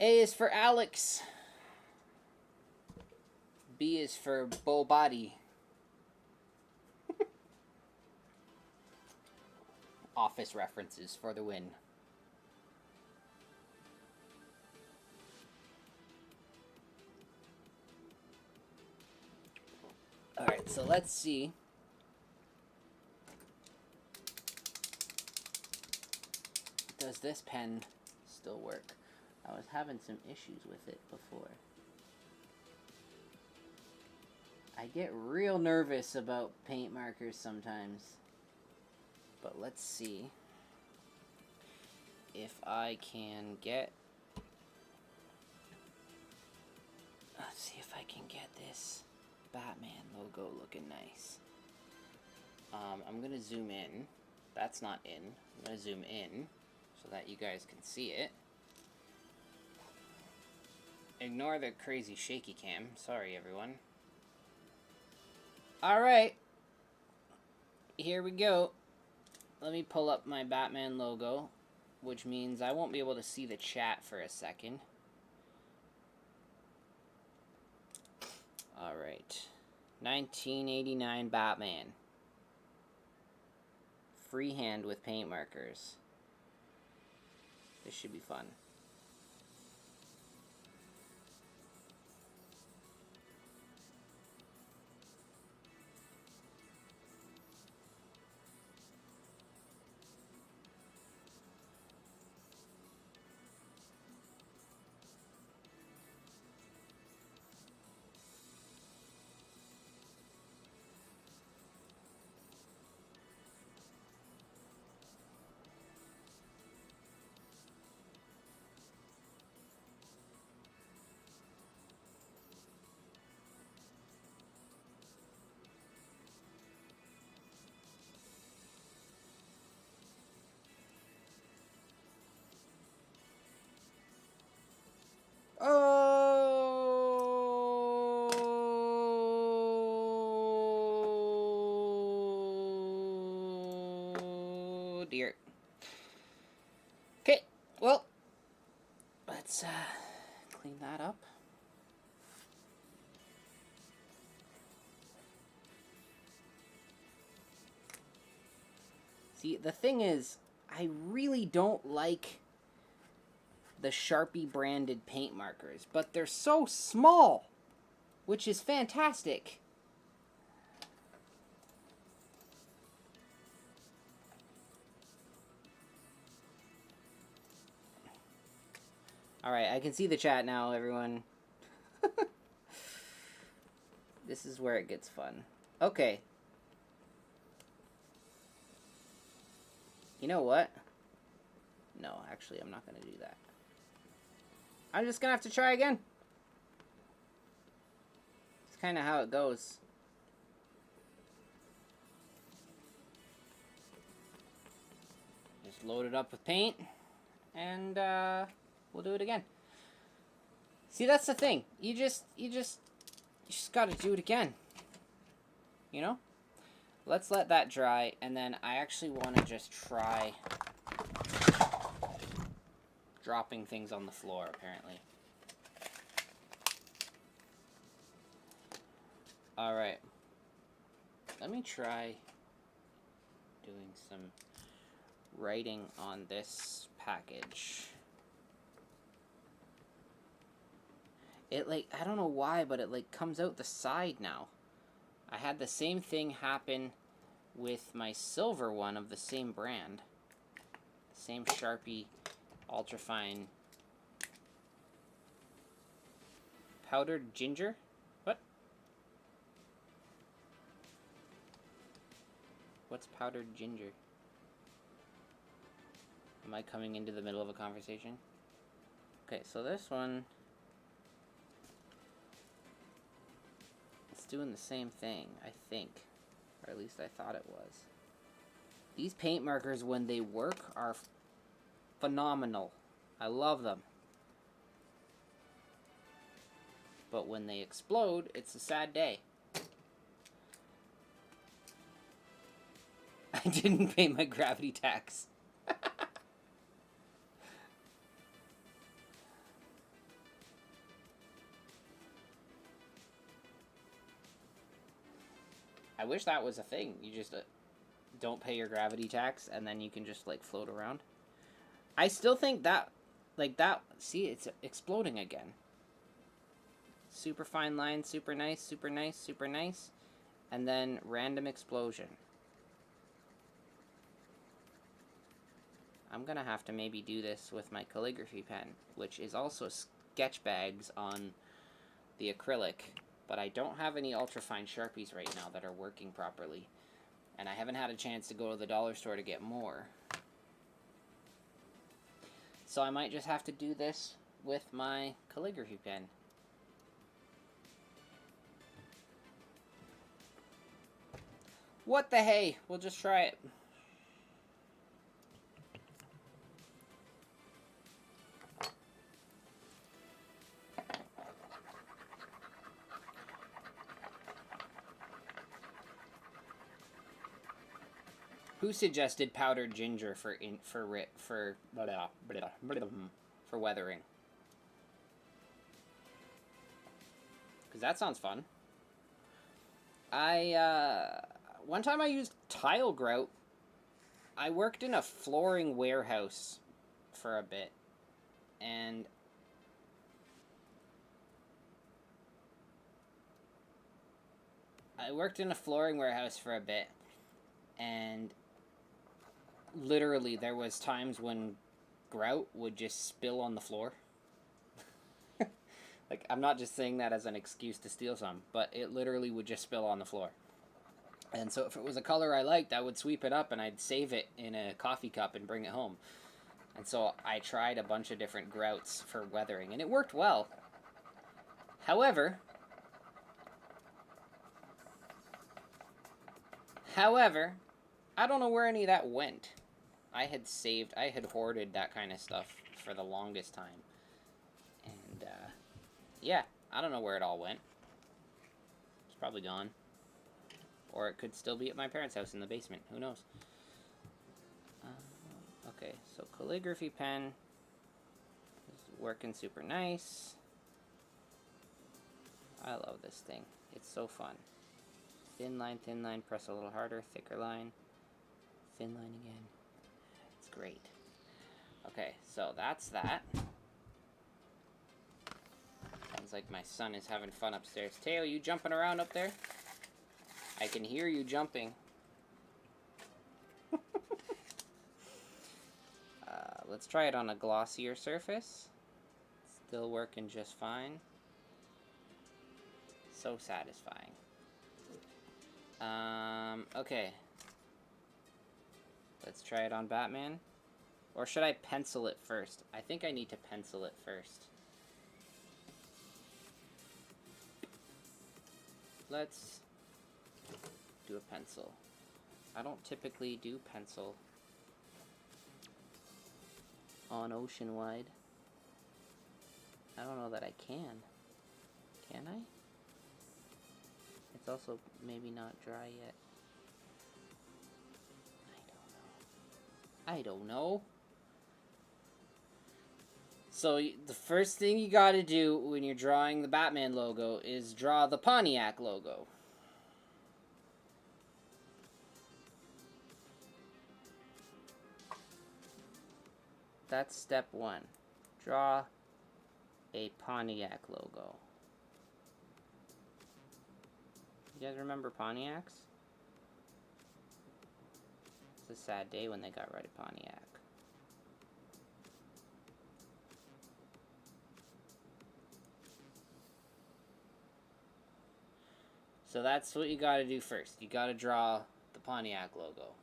[SPEAKER 1] A is for Alex. B is for bull body. Office references for the win. Alright, so let's see. Does this pen still work? I was having some issues with it before. I get real nervous about paint markers sometimes. But let's see if I can get... Let's see if I can get this Batman logo looking nice. I'm going to zoom in. That's not in. I'm going to zoom in so that you guys can see it. Ignore the crazy shaky cam. Sorry, everyone. Alright. Here we go. Let me pull up my Batman logo, which means I won't be able to see the chat for a second. Alright. 1989 Batman. Freehand with paint markers. This should be fun. Oh dear. Okay, well, let's clean that up. See, the thing is, I really don't like the Sharpie branded paint markers, but they're so small, which is fantastic. Alright, I can see the chat now, everyone. This is where it gets fun. Okay. You know what? No, actually, I'm not going to do that. I'm just going to have to try again. It's kind of how it goes. Just load it up with paint, and we'll do it again. See, that's the thing. You just got to do it again. You know? Let's let that dry, and then I actually want to just try dropping things on the floor, apparently. Alright. Let me try doing some writing on this package. It, like, I don't know why, but it, like, comes out the side now. I had the same thing happen with my silver one of the same brand. Same Sharpie ultrafine powdered ginger. What? What's powdered ginger? Am I coming into the middle of a conversation? Okay, so this one, it's doing the same thing, I think. Or at least I thought it was. These paint markers, when they work, are phenomenal. I love them. But when they explode, it's a sad day. I didn't pay my gravity tax. I wish that was a thing. You just don't pay your gravity tax, and then you can just, like, float around. I still think that, like, that... See, it's exploding again. Super fine line, super nice, super nice, super nice. And then random explosion. I'm gonna have to maybe do this with my calligraphy pen, which is also sketch bags on the acrylic. But I don't have any ultrafine Sharpies right now that are working properly. And I haven't had a chance to go to the dollar store to get more. So I might just have to do this with my calligraphy pen. What the hey? We'll just try it. Who suggested powdered ginger for weathering? Because that sounds fun. One time I used tile grout. I worked in a flooring warehouse for a bit, and literally there was times when grout would just spill on the floor. Like, I'm not just saying that as an excuse to steal some, but it literally would just spill on the floor. And so if it was a color I liked, I would sweep it up and I'd save it in a coffee cup and bring it home. And so I tried a bunch of different grouts for weathering, and it worked well. However, I don't know where any of that went. I had hoarded that kind of stuff for the longest time. And, yeah, I don't know where it all went. It's probably gone. Or it could still be at my parents' house in the basement. Who knows? Okay, so calligraphy pen is working super nice. I love this thing. It's so fun. Thin line, press a little harder, thicker line, thin line again. It's great. Okay, so that's that. Sounds like my son is having fun upstairs. Teo, you jumping around up there? I can hear you jumping. Let's try it on a glossier surface. Still working just fine. So satisfying. Okay. Let's try it on Batman. Or should I pencil it first? I think I need to pencil it first. Let's do a pencil. I don't typically do pencil on Oceanwide. I don't know that I can. Can I? It's also maybe not dry yet. I don't know. So the first thing you gotta do when you're drawing the Batman logo is draw the Pontiac logo. That's step one. Draw a Pontiac logo. You guys remember Pontiacs? It's a sad day when they got rid of Pontiac. So that's what you gotta do first. You gotta draw the Pontiac logo.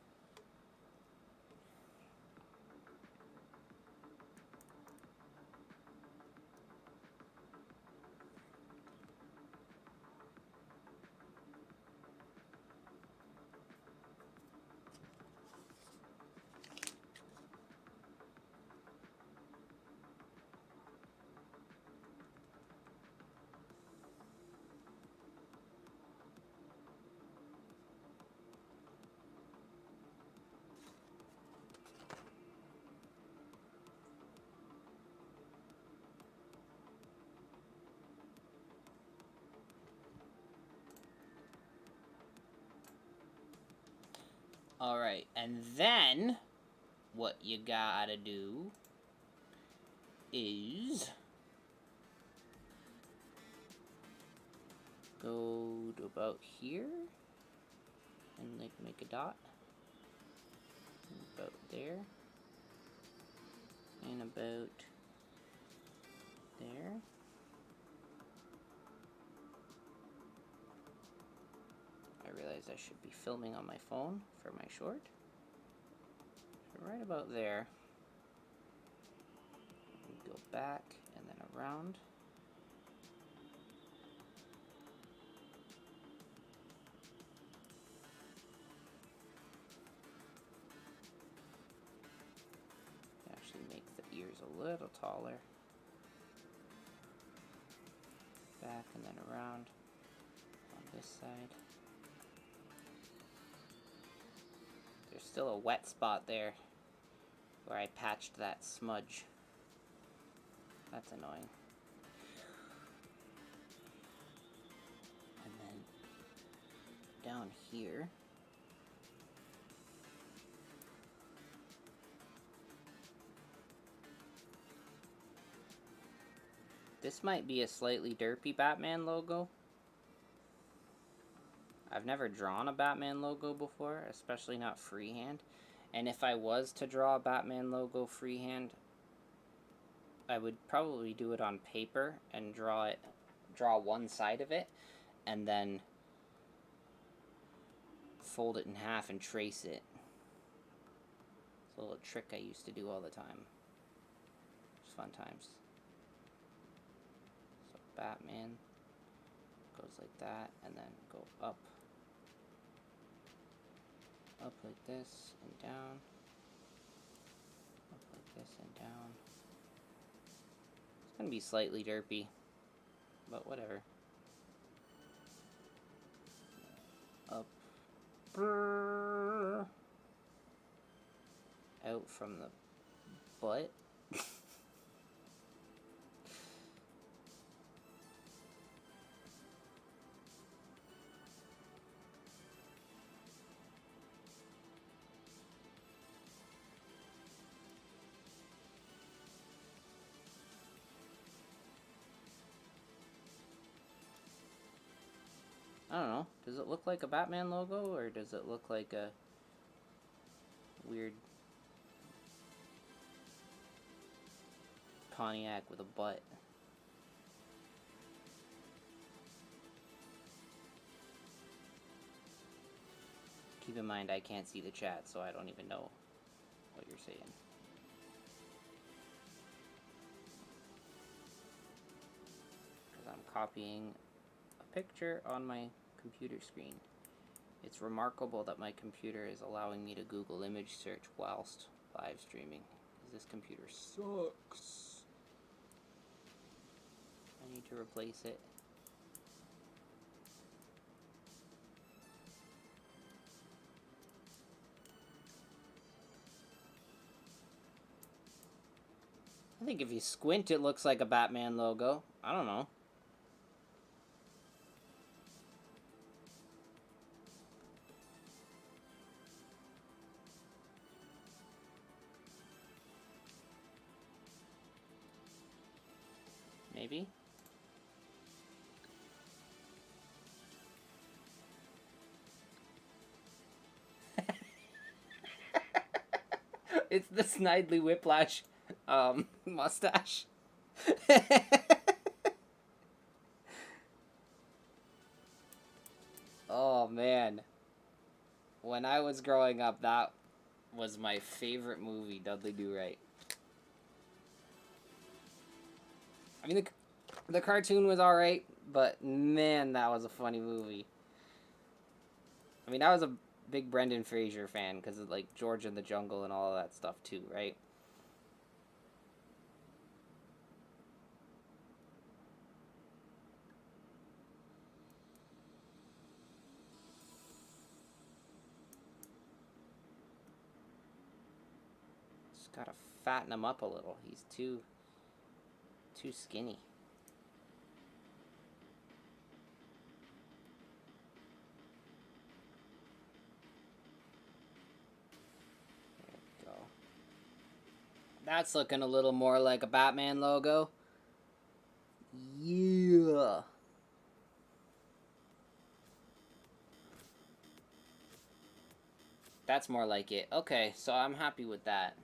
[SPEAKER 1] Alright, and then what you gotta do is go to about here and like make a dot. About there. And about there. I realized I should be filming on my phone for my short. So right about there. Go back and then around. Actually make the ears a little taller. Back and then around on this side. There's still a wet spot there where I patched that smudge. That's annoying. And then down here, this might be a slightly derpy Batman logo. I've never drawn a Batman logo before, especially not freehand. And if I was to draw a Batman logo freehand, I would probably do it on paper and draw one side of it, and then fold it in half and trace it. It's a little trick I used to do all the time. It's fun times. So Batman goes like that, and then go up like this and down, up like this and down. It's gonna be slightly derpy, but whatever. Up, out from the butt. I don't know. Does it look like a Batman logo, or does it look like a weird Pontiac with a butt? Keep in mind, I can't see the chat, so I don't even know what you're saying. Because I'm copying a picture on my computer screen. It's remarkable that my computer is allowing me to Google image search whilst live streaming, because this computer sucks. I need to replace it. I think if you squint, it looks like a Batman logo. I don't know. Maybe. It's the Snidely Whiplash mustache. Oh man. When I was growing up, that was my favorite movie, Dudley Do-Right. I mean, the cartoon was alright, but man, that was a funny movie. I mean, I was a big Brendan Fraser fan because of like George in the Jungle and all of that stuff too, right? Just gotta fatten him up a little. He's too skinny. That's looking a little more like a Batman logo. Yeah. That's more like it. Okay, so I'm happy with that.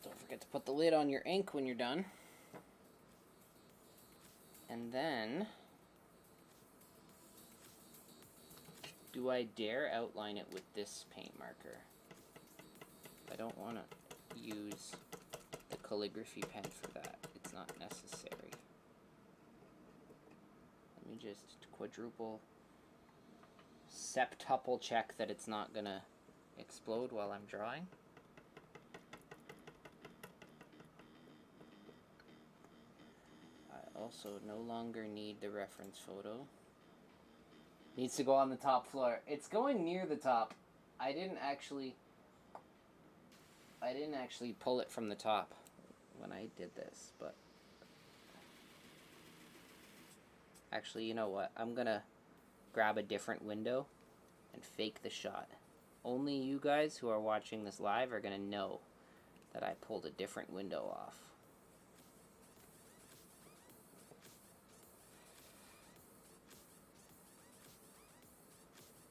[SPEAKER 1] Don't forget to put the lid on your ink when you're done. And then, do I dare outline it with this paint marker? I don't want to use the calligraphy pen for that. It's not necessary. Let me just quadruple, septuple check that it's not gonna explode while I'm drawing. I also no longer need the reference photo. Needs to go on the top floor. It's going near the top. I didn't actually pull it from the top when I did this, but actually, you know what? I'm gonna grab a different window and fake the shot. Only you guys who are watching this live are gonna know that I pulled a different window off.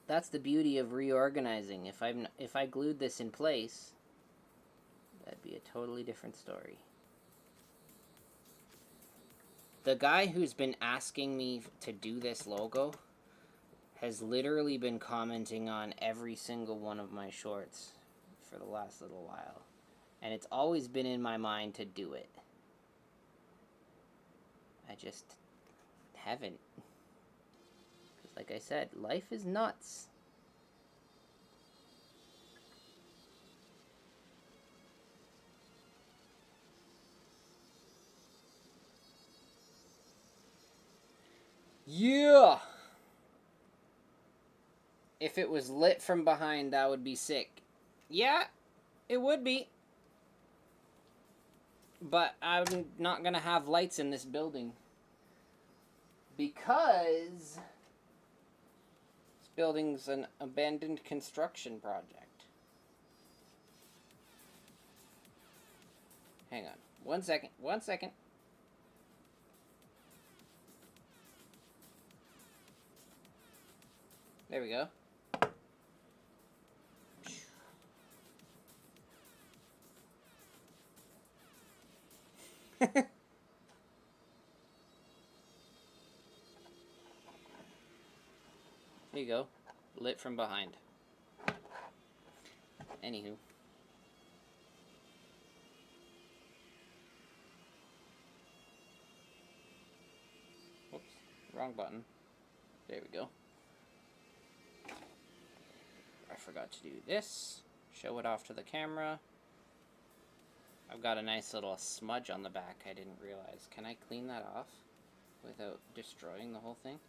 [SPEAKER 1] That's the beauty of reorganizing. If I glued this in place, that'd be a totally different story. The guy who's been asking me to do this logo has literally been commenting on every single one of my shorts for the last little while. And it's always been in my mind to do it. I just haven't. Because like I said, life is nuts. Yeah! If it was lit from behind, that would be sick. Yeah, it would be. But I'm not gonna have lights in this building. Because this building's an abandoned construction project. Hang on. 1 second. 1 second. There we go. There you go. Lit from behind. Anywho. Whoops. Wrong button. There we go. I forgot to do this. Show it off to the camera. I've got a nice little smudge on the back I didn't realize. Can I clean that off without destroying the whole thing?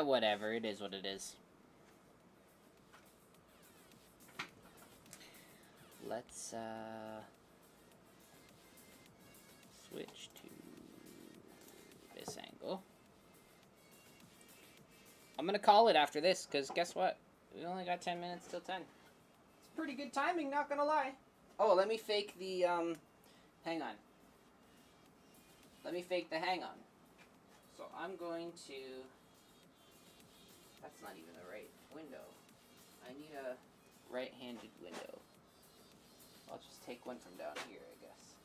[SPEAKER 1] Whatever. It is what it is. Let's, switch to this angle. I'm gonna call it after this, because guess what? We only got 10 minutes till 10. It's pretty good timing, not gonna lie. Oh, let me fake the, hang on. Let me fake the hang on. So I'm going to... That's not even the right window. I need a right-handed window. I'll just take one from down here, I guess.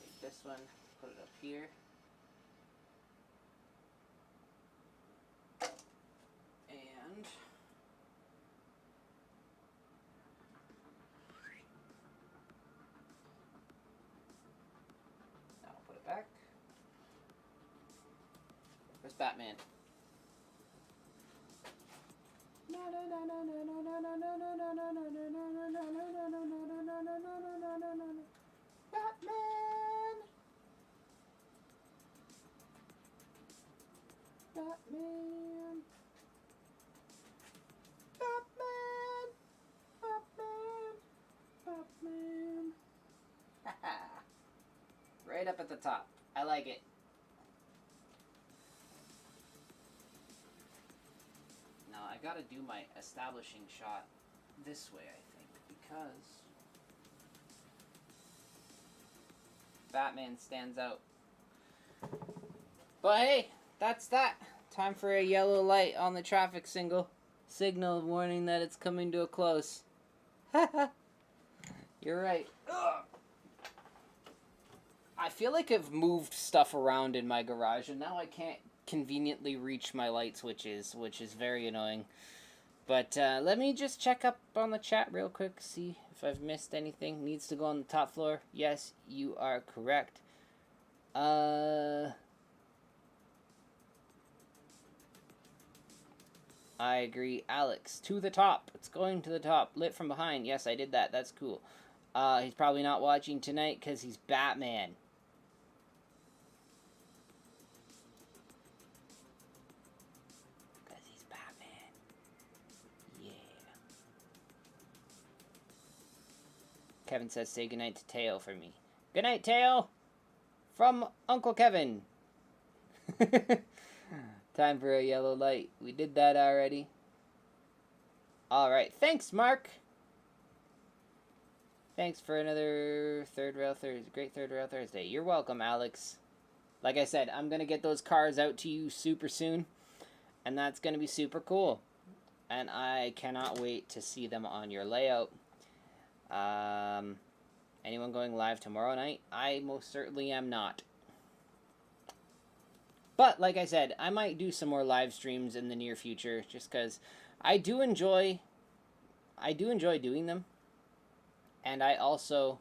[SPEAKER 1] Take this one, put it up here. Batman. Batman! Batman! Batman! Batman! Batman! Right up at the top. I like it. Now I gotta do my establishing shot this way, I think, because Batman stands out. But hey, that's that. Time for a yellow light on the traffic signal warning that it's coming to a close. You're right. Ugh. I feel like I've moved stuff around in my garage, and now I can't conveniently reach my light switches, which is very annoying. But let me just check up on the chat real quick, see if I've missed anything. Needs to go on the top floor. Yes, you are correct. I agree. Alex, to the top. It's going to the top. Lit from behind. Yes, I did that. That's cool. He's probably not watching tonight because he's Batman. Because he's Batman. Yeah. Kevin says, say goodnight to Teo for me. Good night, Teo. From Uncle Kevin. Time for a yellow light. We did that already. Alright, thanks, Mark. Thanks for another Third Rail Thursday. Great Third Rail Thursday. You're welcome, Alex. Like I said, I'm going to get those cars out to you super soon. And that's going to be super cool. And I cannot wait to see them on your layout. Anyone going live tomorrow night? I most certainly am not. But, like I said, I might do some more live streams in the near future, just because I do enjoy doing them. And I also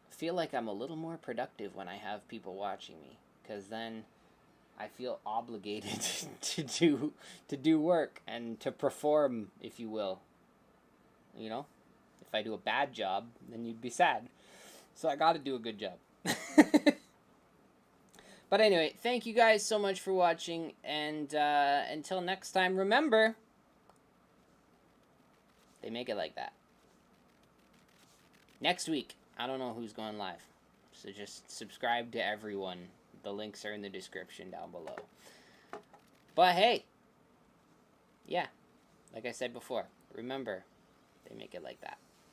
[SPEAKER 1] feel like I'm a little more productive when I have people watching me, because then I feel obligated to do work and to perform, if you will. You know? If I do a bad job, then you'd be sad. So I gotta do a good job. But anyway, thank you guys so much for watching, and until next time, remember, they make it like that. Next week, I don't know who's going live, so just subscribe to everyone. The links are in the description down below. But hey, yeah, like I said before, remember, they make it like that.